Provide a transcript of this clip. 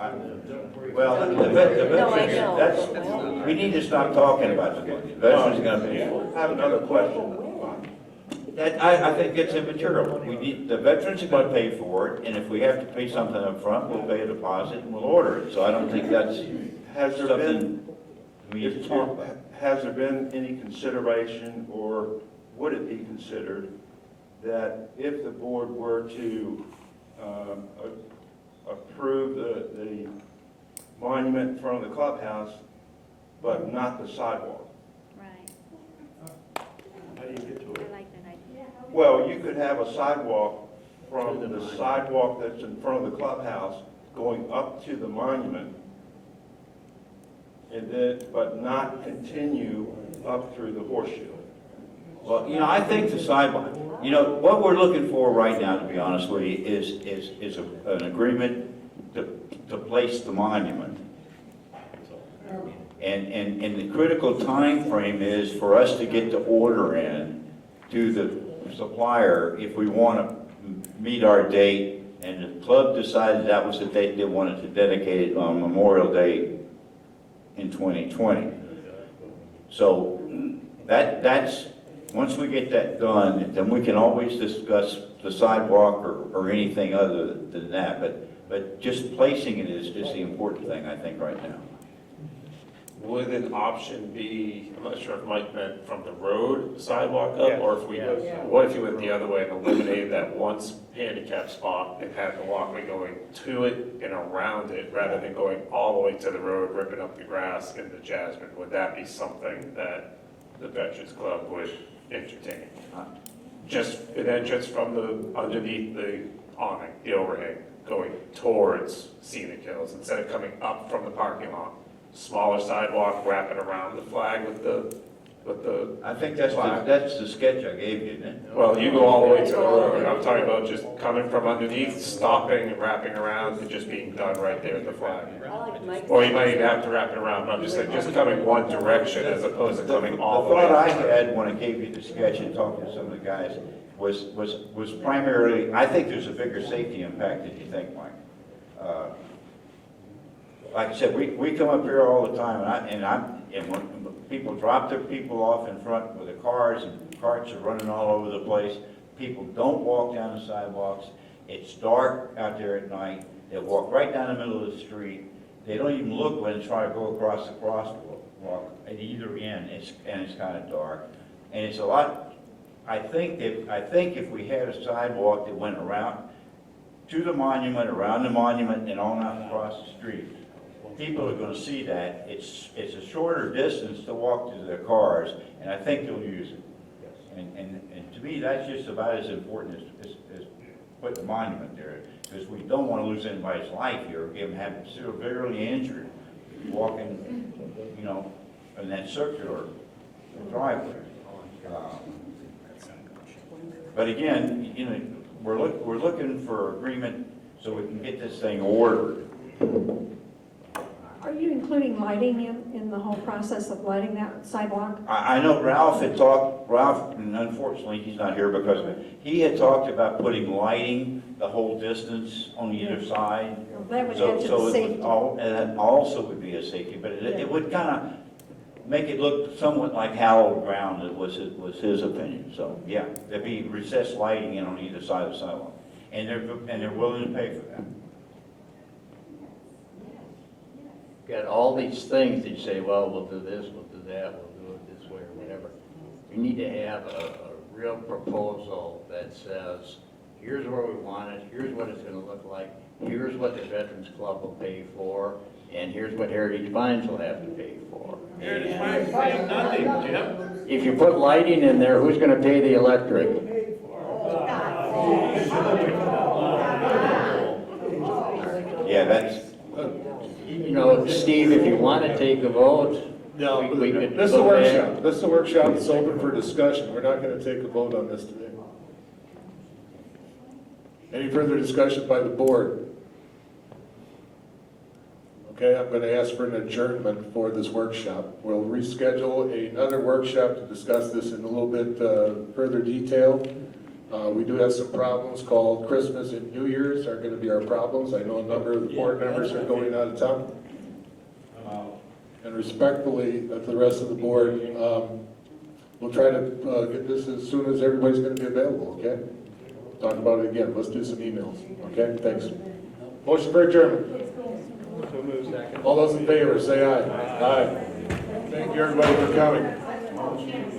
Well, the No, I veterans, know. that's, we need to stop talking about the money. The veterans are gonna pay for it. I have another question. That, I think it's immaterial. We need, the veterans are gonna pay for it, and if we have to pay something up front, we'll pay a deposit and we'll order it. So I don't think that's Has there something been, we need to talk about. has there been any consideration, or would it be considered, that if the board were to approve the monument in front of the clubhouse, but not the sidewalk? Right, How do you get to I it? like that idea. Well, you could have a sidewalk from the sidewalk that's in front of the clubhouse going up to the monument, and then, but not continue up through the horseshoe. Well, you know, I think the sidewalk, you know, what we're looking for right now, to be honest with you, is an agreement to place the monument. And the critical time frame is for us to get the order in to the supplier if we want to meet our date. And the club decided that was the date they wanted to dedicate it on Memorial Day in 2020. So that's, once we get that done, then we can always discuss the sidewalk or anything other than that. But just placing it is the important thing, I think, right now. Would an option be, I'm not sure if Mike meant from the road sidewalk up, or if we, what if you went the other way and eliminated that one handicap spot and had the walkway going to it and around it, rather than going all the way to the road, ripping up the grass into Jasmine? Would that be something that the Veterans Club would entertain? Just an entrance from the, underneath the awning, the overhang, going towards Scenic Hills, instead of coming up from the parking lot? Smaller sidewalk, wrapping around the flag with the, I think that's the sketch I gave you, isn't it? well, you go all the way to the road. I'm talking about just coming from underneath, stopping and wrapping around, and just being done right there at the flag. I like Mike's. Or you might even have to wrap it around, but I'm just saying, just coming one direction as opposed to coming all the way. The thought I had when I gave you the sketch and talking to some of the guys was primarily, I think there's a bigger safety impact than you think, Mike. Like I said, we come up here all the time, and when people drop their people off in front with the cars, and carts are running all over the place, people don't walk down the sidewalks. It's dark out there at night. They walk right down the middle of the street. They don't even look when they try to go across the crosswalk at either end, and it's kind of dark. And it's a lot, I think if we had a sidewalk that went around to the monument, around the monument, and on out across the street, people are going to see that. It's a shorter distance to walk to their cars, and I think they'll use it. And to me, that's just about as important as putting the monument there, because we don't want to lose anybody's life here, or give them have severely injured walking, you know, in that circular driveway. But again, you know, we're looking for agreement so we can get this thing ordered. Are you including lighting in the whole process of lighting that sidewalk? I know Ralph, and unfortunately he's not here because he had talked about putting lighting the whole distance on either side. Well, that would So add to so the it safety. would all, and that also would be a safety, but it would kind of make it look somewhat like hallowed ground, it was his opinion. So, yeah, there'd be recessed lighting in on either side of the sidewalk. And they're willing to pay for that. Got all these things that you say, well, we'll do this, we'll do that, we'll do it this way or whatever. We need to have a real proposal that says, here's where we want it, here's what it's gonna look like, here's what the Veterans Club will pay for, and here's what Heritage Vines will have to pay for. Heritage Vines paying nothing, Jim. If you put lighting in there, who's gonna pay the electric? Yeah, that's, You know, Steve, if you wanna take a vote, No, we could this is a go back. workshop. This is a workshop. It's open for discussion. We're not going to take a vote on this today. Any further discussion by the board? Okay, I'm going to ask for an adjournment for this workshop. We'll reschedule another workshop to discuss this in a little bit further detail. We do have some problems called Christmas and New Year's are gonna be our problems. I know a number of the board members are going out of town. And respectfully, to the rest of the board, we'll try to get this as soon as everybody's gonna be available, okay? Talk about it again, let's do some emails, okay? Thanks. Motion for adjournment. All those in favor, say aye. Aye. Thank you, everybody, for coming.